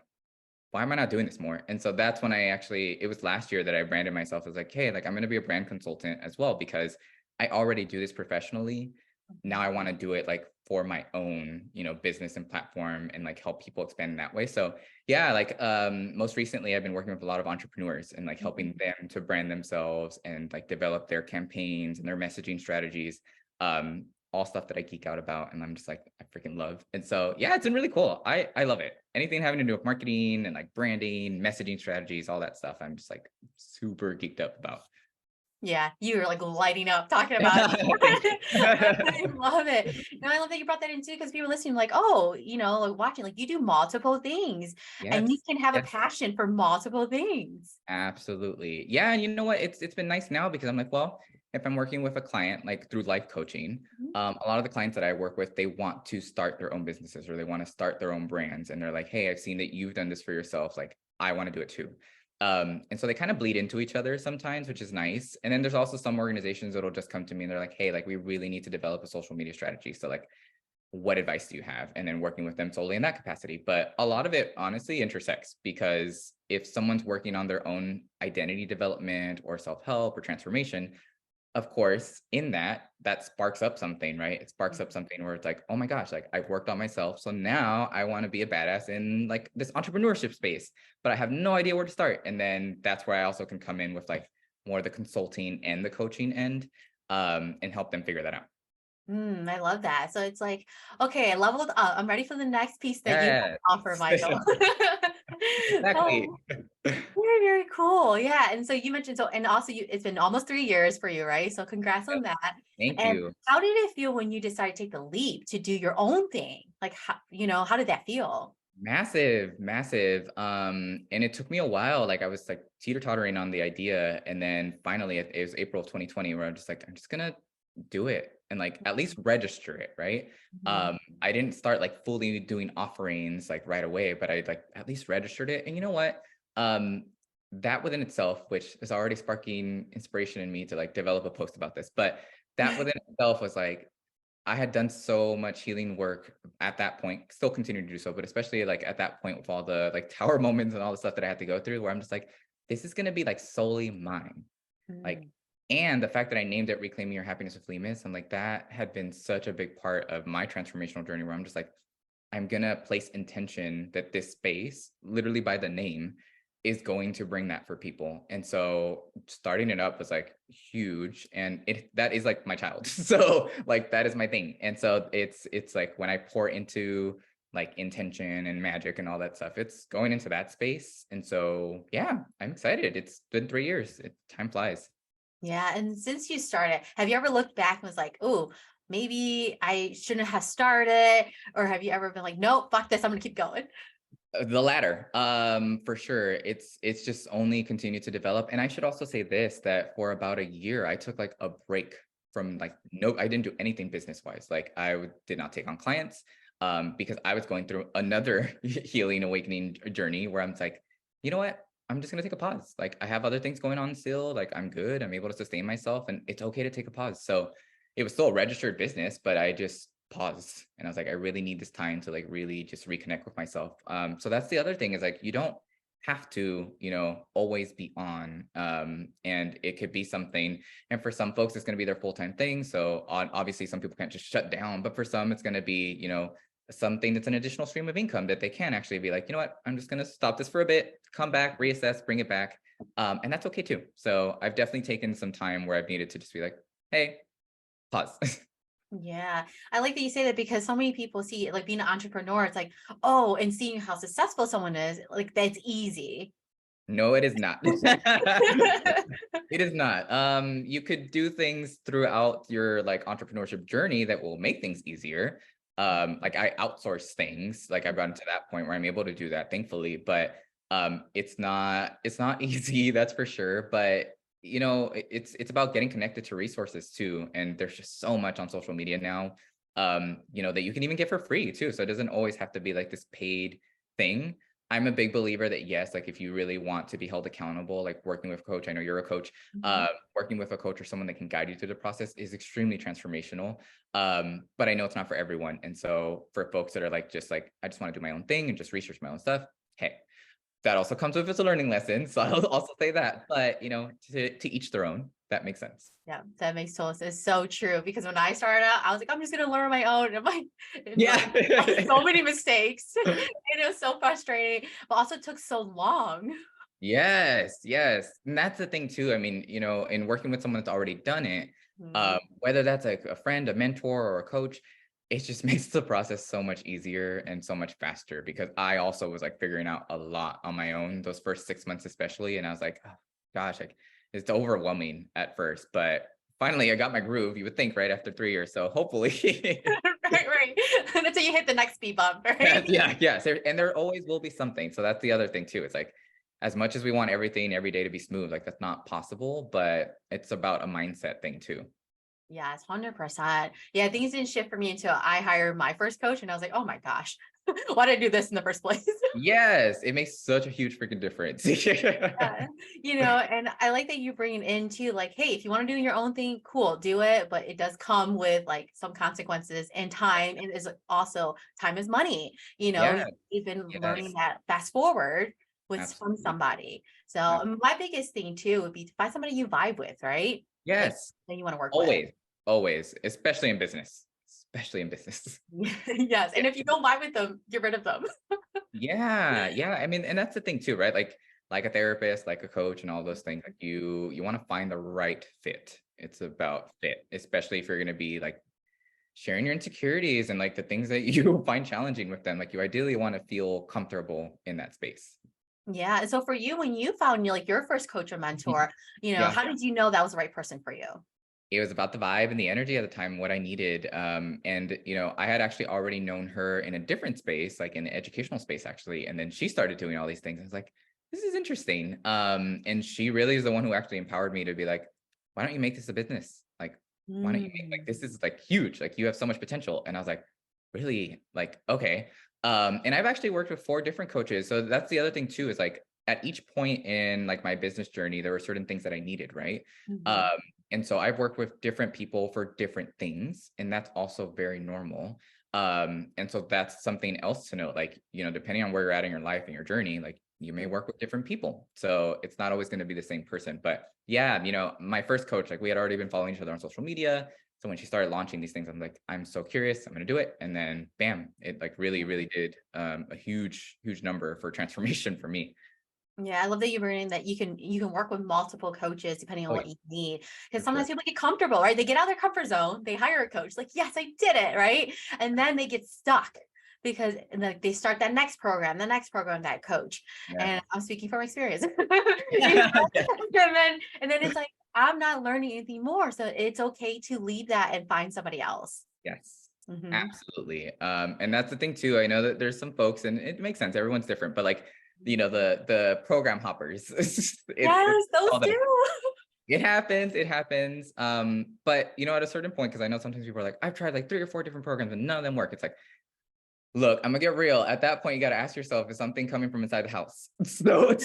why am I not doing this more? And so that's when it was last year that I branded myself as like, hey, like I'm going to be a brand consultant as well, because I already do this professionally. Now I want to do it like for my own, business and platform and like help people expand in that way. So yeah, like most recently I've been working with a lot of entrepreneurs and like helping them to brand themselves and like develop their campaigns and their messaging strategies. All stuff that I geek out about and I'm just like, I freaking love. And so yeah, it's been really cool. I love it. Anything having to do with marketing and like branding, messaging strategies, all that stuff, I'm just like super geeked up about. Yeah, you were like lighting up talking about Thank you. it. I love it. And I love that you brought that in too, because people listening, like, oh, like watching, like you do multiple things and you Yes. can have a Yes. passion for multiple things. Absolutely. Yeah. And you know what? It's been nice now because I'm like, well, if I'm working with a client, like through life coaching, a lot of the clients that I work with, they want to start their own businesses or they want to start their own brands. And they're like, hey, I've seen that you've done this for yourself. Like, I want to do it too. And so they kind of bleed into each other sometimes, which is nice. And then there's also some organizations that'll just come to me and they're like, hey, like we really need to develop a social media strategy. So like, what advice do you have? And then working with them solely in that capacity. But a lot of it honestly intersects, because if someone's working on their own identity development or self-help or transformation, of course, in that sparks up something, right? It sparks up something where it's like, oh my gosh, like I've worked on myself. So now I want to be a badass in like this entrepreneurship space, but I have no idea where to start. And then that's where I also can come in with like more the consulting and the coaching end, and help them figure that out. I love that. So it's like, okay, I leveled up. I'm ready for the next piece that you have to Yeah, offer, Michael. exactly. Oh, very, very cool. Yeah. And so you mentioned, and also it's been almost 3 years for you, right? So congrats on that. Thank And you. how did it feel when you decided to take the leap to do your own thing? Like, how did that feel? Massive. And it took me a while. Like I was like teeter-tottering on the idea. And then finally it was April of 2020 where I'm just like, I'm just gonna do it and like at least register it, right? Mhm. I didn't start like fully doing offerings like right away, but I like at least registered it. And you know what? Um, that within itself, which is already sparking inspiration in me to like develop a post about this, but that within itself was like, I had done so much healing work at that point, still continue to do so, but especially like at that point with all the like tower moments and all the stuff that I had to go through, where I'm just like, this is going to be like solely mine. Like, Mm, and the fact that I named it Reclaiming Your Happiness with Lemus, I'm like, that had been such a big part of my transformational journey where I'm just like, I'm going to place intention that this space, literally by the name, is going to bring that for people. And so starting it up was like huge, and that is like my child. So like that is my thing. And so it's like when I pour into like intention and magic and all that stuff, it's going into that space. And so yeah, I'm excited. It's been 3 years. Time flies. Yeah. And since you started, have you ever looked back and was like, oh, maybe I shouldn't have started? Or have you ever been like, nope, fuck this, I'm gonna keep going? The latter, for sure. It's just only continued to develop. And I should also say this, that for about a year, I took like a break from like, no, I didn't do anything business wise. Like did not take on clients, because I was going through another healing, awakening journey where I'm like, you know what? I'm just gonna take a pause. Like I have other things going on still. Like I'm good. I'm able to sustain myself, and it's okay to take a pause. So it was still a registered business, but I just paused and I was like, I really need this time to like really just reconnect with myself. So that's the other thing, is like you don't have to, always be on. And it could be something, and for some folks, it's going to be their full-time thing. So obviously some people can't just shut down, but for some, it's going to be, something that's an additional stream of income that they can actually be like, you know what, I'm just going to stop this for a bit, come back, reassess, bring it back. And that's okay too. So I've definitely taken some time where I've needed to just be like, hey, pause. Yeah, I like that you say that, because so many people see like being an entrepreneur, it's like, oh, and seeing how successful someone is, like that's easy. No, it is not. It is not. You could do things throughout your like entrepreneurship journey that will make things easier. Like I outsource things. Like I've gotten to that point where I'm able to do that, thankfully. But it's not easy, that's for sure. But it's about getting connected to resources too. And there's just so much on social media now, that you can even get for free too. So it doesn't always have to be like this paid thing. I'm a big believer that yes, like if you really want to be held accountable, like working with a coach, I know you're a coach, Mhm. working with a coach or someone that can guide you through the process is extremely transformational. But I know it's not for everyone. And so for folks that are like, just like, I just want to do my own thing and just research my own stuff, hey, that also comes with its a learning lesson. So I'll also say that, but to each their own, that makes sense. Yeah, that makes total sense. It's so true. Because when I started out, I was like, I'm just gonna learn my own. And Yeah. so many mistakes. And it was so frustrating, but also took so long. Yes, yes. And that's the thing too. I mean, in working with someone that's already done it, Mhm. whether that's like a friend, a mentor, or a coach, it just makes the process so much easier and so much faster, because I also was like figuring out a lot on my own those first 6 months, especially. And I was like, oh, gosh, like it's overwhelming at first, but finally I got my groove, you would think, right after 3 years. So hopefully. Right, right. Until you hit the next speed bump, Yeah, right? yeah, yeah. And there always will be something. So that's the other thing too. It's like, as much as we want everything every day to be smooth, like that's not possible, but it's about a mindset thing too. Yes, 100%. Yeah, things didn't shift for me until I hired my first coach, and I was like, oh my gosh, why did I do this in the first place? Yes, it makes such a huge freaking difference. Yeah, and I like that you bring it into like, hey, if you want to do your own thing, cool, do it. But it does come with like some consequences and time. And is also time is money. Yeah, You've been learning yes, that fast forward with from absolutely. somebody. So my biggest thing too would be to find somebody you vibe with, right? Like Yes, that you want to work with. always, always, especially in business, especially in business. Yes. And if you don't vibe with them, get rid of them. Yeah, yeah. I mean, and that's the thing too, right? Like a therapist, like a coach, and all those things. Like you want to find the right fit. It's about fit, especially if you're going to be like sharing your insecurities and like the things that you find challenging with them. Like you ideally want to feel comfortable in that space. Yeah. And so for you, when you found like your first coach or Mhm. mentor, Yeah. how did you know that was the right person for you? It was about the vibe and the energy at the time, what I needed. And I had actually already known her in a different space, like in the educational space, actually. And then she started doing all these things. I was like, this is interesting. And she really is the one who actually empowered me to be like, why don't you make this a business? Like, why don't you make, like, Mm. this is like huge. Like you have so much potential. And I was like, really? Like, okay. And I've actually worked with 4 different coaches. So that's the other thing too, is like at each point in like my business journey, there were certain things that I needed, right? Mhm. Um, and so I've worked with different people for different things, and that's also very normal. And so that's something else to note. Like, depending on where you're at in your life and your journey, like you may work with different people. So it's not always going to be the same person. But yeah, my first coach, like we had already been following each other on social media. So when she started launching these things, I'm like, I'm so curious, I'm going to do it. And then bam, it like really, really did a huge, huge number for transformation for me. Yeah, I love that you're learning that you can work with multiple coaches depending on Oh what yeah, you need. Because for sometimes sure. people get comfortable, right? They get out of their comfort zone, they hire a coach, like, yes, I did it, right? And then they get stuck because they start that next program, that coach. Yeah. And I'm speaking from experience. Yeah. And then it's like, I'm not learning anything more. So it's okay to leave that and find somebody else. Yes, Hmm. absolutely. And that's the thing too. I know that there's some folks, and it makes sense. Everyone's different, but like, the program hoppers, it's Yes, those all that. too. It happens. It happens. But at a certain point, because I know sometimes people are like, I've tried like 3 or 4 different programs and none of them work. It's like, look, I'm gonna get real. At that point, you got to ask yourself, is something coming from inside the house? So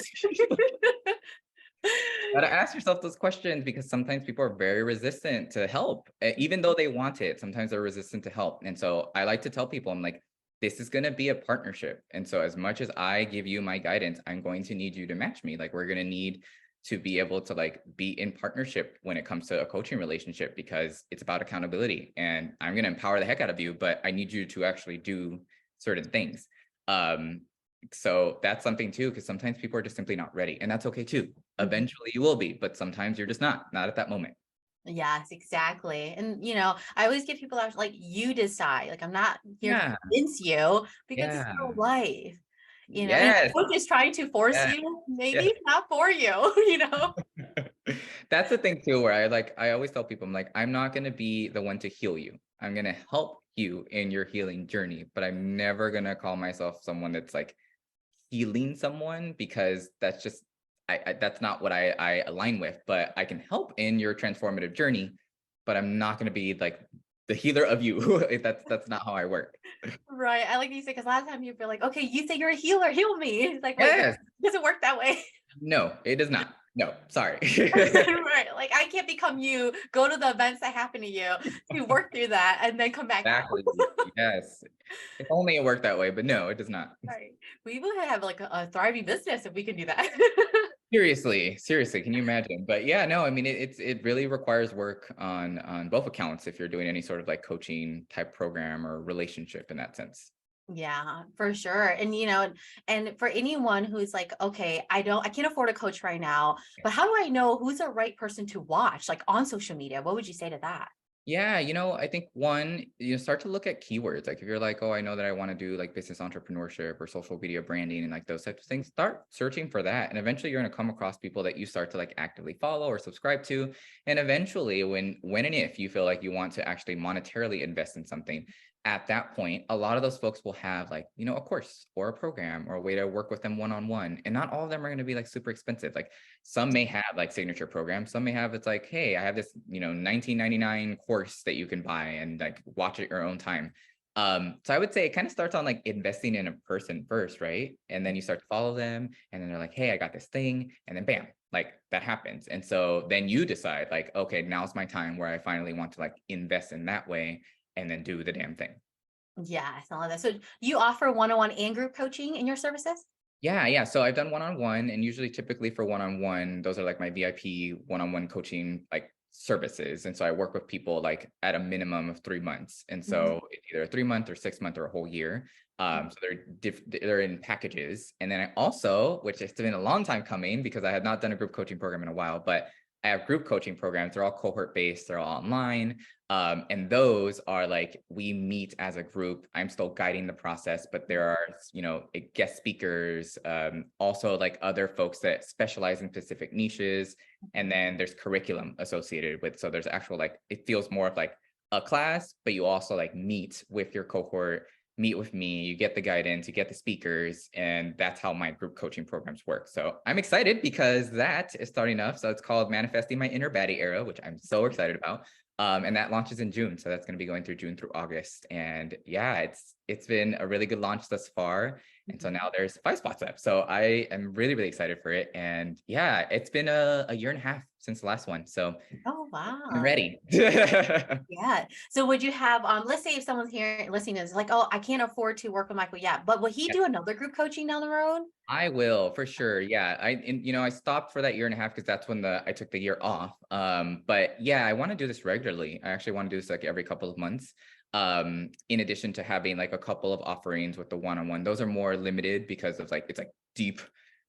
gotta ask yourself those questions because sometimes people are very resistant to help, even though they want it. Sometimes they're resistant to help. And so I like to tell people, I'm like, this is going to be a partnership. And so as much as I give you my guidance, I'm going to need you to match me. Like we're going to need to be able to like be in partnership when it comes to a coaching relationship because it's about accountability and I'm going to empower the heck out of you, but I need you to actually do certain things. Um, so that's something too, because sometimes people are just simply not ready, and that's okay too. Mhm. Eventually you will be, but sometimes you're just not at that moment. Yes, exactly. And I always give people out like you decide. Like I'm not here to Yeah. convince you because it's Yeah. your life. And if Yes. the coach is trying to force Yes. you, maybe Yes. it's not for you. That's the thing too, where I always tell people, I'm like, I'm not going to be the one to heal you. I'm going to help you in your healing journey, but I'm never going to call myself someone that's like healing someone because that's just that's not what I align with. But I can help in your transformative journey, but I'm not going to be like the healer of you. If that's not how I work. Right. I like you say because a lot of time you feel like, okay, you say you're a healer, heal me. It's like, wait, Yes. it doesn't work that way. No, it does not. No, sorry. Right. Like I can't become you, go to the events that happen to you to work through that and then come back out. Exactly. Yes. If only it worked that way, but no, it does not. Right. We would have like a thriving business if we can do that. Seriously, can you imagine? But yeah, no, I mean it really requires work on both accounts if you're doing any sort of like coaching type program or relationship in that sense. Yeah, for sure. And and for anyone who's like, okay, I can't afford a coach right now, but how do I know who's the right person to watch like on social media? What would you say to that? Yeah, I think one, you start to look at keywords. Like if you're like, oh, I know that I want to do like business entrepreneurship or social media branding and like those types of things, start searching for that. And eventually you're going to come across people that you start to like actively follow or subscribe to. And eventually when and if you feel like you want to actually monetarily invest in something, at that point, a lot of those folks will have like, a course or a program or a way to work with them one-on-one. And not all of them are going to be like super expensive. Like some may have like signature programs. Some may have it's like, hey, I have this, 1999 course that you can buy and like watch at your own time. So I would say it kind of starts on like investing in a person first, right? And then you start to follow them, and then they're like, hey, I got this thing, and then bam, like that happens. And so then you decide, like, okay, now's my time where I finally want to like invest in that way, and then do the damn thing. Yes, I love that. So you offer one-on-one and group coaching in your services? Yeah, yeah. So I've done one-on-one, and usually typically for one-on-one, those are like my VIP one-on-one coaching like services. And so I work with people like at a minimum of 3 months. And Mhm. so it's either a 3 month or 6 month or a whole year. So they're in packages. And then I also, which has been a long time coming because I had not done a group coaching program in a while, but I have group coaching programs. They're all cohort based, they're all online. And those are like, we meet as a group. I'm still guiding the process, but there are, guest speakers, also like other folks that specialize in specific niches. And then there's curriculum associated with, so there's actual, like, it feels more of like a class, but you also like meet with your cohort, meet with me, you get the guidance, you get the speakers, and that's how my group coaching programs work. So I'm excited because that is starting up. So it's called Manifesting My Inner Baddie Era, which I'm so excited about. And that launches in June. So that's going to be going through June through August. And yeah, it's been a really good launch thus far. And so now there's 5 spots up. So I am really, really excited for it. And yeah, it's been a year and a half since the last one. So Oh, I'm wow. ready. Yeah. So would you have, let's say if someone's here listening is like, oh, I can't afford to work with Michael yet, but will he do another group coaching down the road? I will for sure. Yeah. I stopped for that year and a half because that's when I took the year off. But yeah, I want to do this regularly. I actually want to do this like every couple of months. In addition to having like a couple of offerings with the one-on-one, those are more limited because of like, it's like deep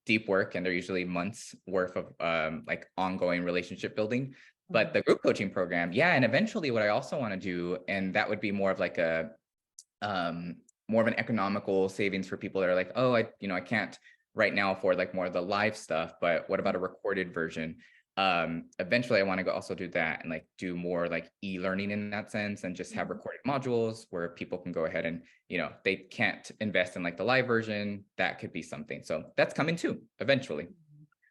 deep work, and they're usually months worth of like ongoing relationship building. But Mhm. the group coaching program, yeah, and eventually what I also want to do, and that would be more of like a more of an economical savings for people that are like, oh, I can't right now afford like more of the live stuff, but what about a recorded version? Eventually I want to go also do that and like do more like e-learning in that sense, and just have Mhm. recorded modules where people can go ahead and, they can't invest in like the live version. That could be something. So that's coming too, eventually.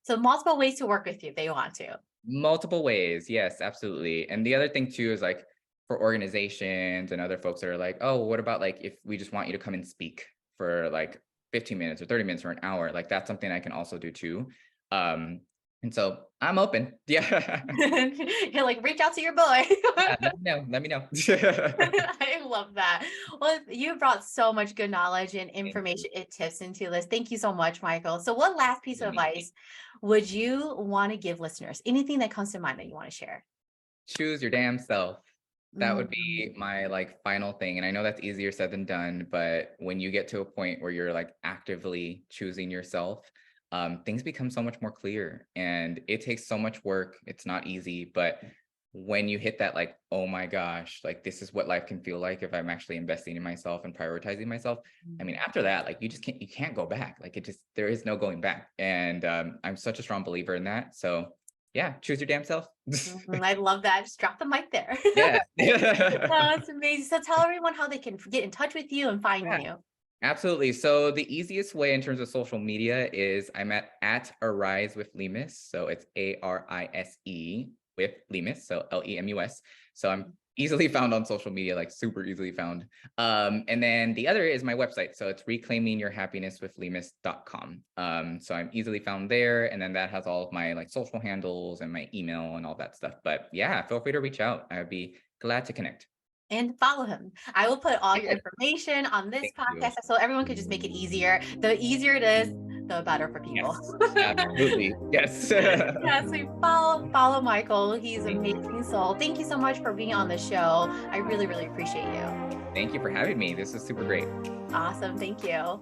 So multiple ways to work with you if they want to. Multiple ways. Yes, absolutely. And the other thing too is like for organizations and other folks that are like, oh, what about like if we just want you to come and speak for like 15 minutes or 30 minutes or an hour? Like that's something I can also do too. Um, and so I'm open. Yeah. You're like, reach out to your boy. Yeah, let me know. Let me know. I love that. Well, you brought so much good knowledge and Thank you. information and tips into this. Thank you so much, Michael. So, what last piece of advice would you want to give listeners? Anything that comes to mind that you want to share? Choose your damn self. That would Mhm. be my like final thing. And I know that's easier said than done, but when you get to a point where you're like actively choosing yourself, things become so much more clear, and it takes so much work. It's not easy, but when you hit that, like, oh my gosh, like this is what life can feel like if I'm actually investing in myself and prioritizing myself. I mean, after that, like you can't go back. Like there is no going back. And I'm such a strong believer in that. So yeah, choose your damn self. I love that. Just drop the mic there. Yeah. That's amazing. So, tell everyone how they can get in touch with you and find Yeah, you. absolutely. So the easiest way in terms of social media is I'm at Arise with Lemus. So it's ARISE with Lemus. So LEMUS. So I'm easily found on social media, like super easily found. And then the other is my website. So it's reclaimingyourhappinesswithlemus.com. So I'm easily found there. And then that has all of my like social handles and my email and all that stuff. But yeah, feel free to reach out. I'd be glad to connect. And follow him. I will put all your information on this Thank you. podcast so everyone could just make it easier. The easier it is, the better for people. Yes, absolutely. Yes. Yeah, so follow Michael. He's an Thank you. amazing soul. Thank you so much for being on the show. I really, really appreciate you. Thank you for having me. This is super great. Awesome. Thank you.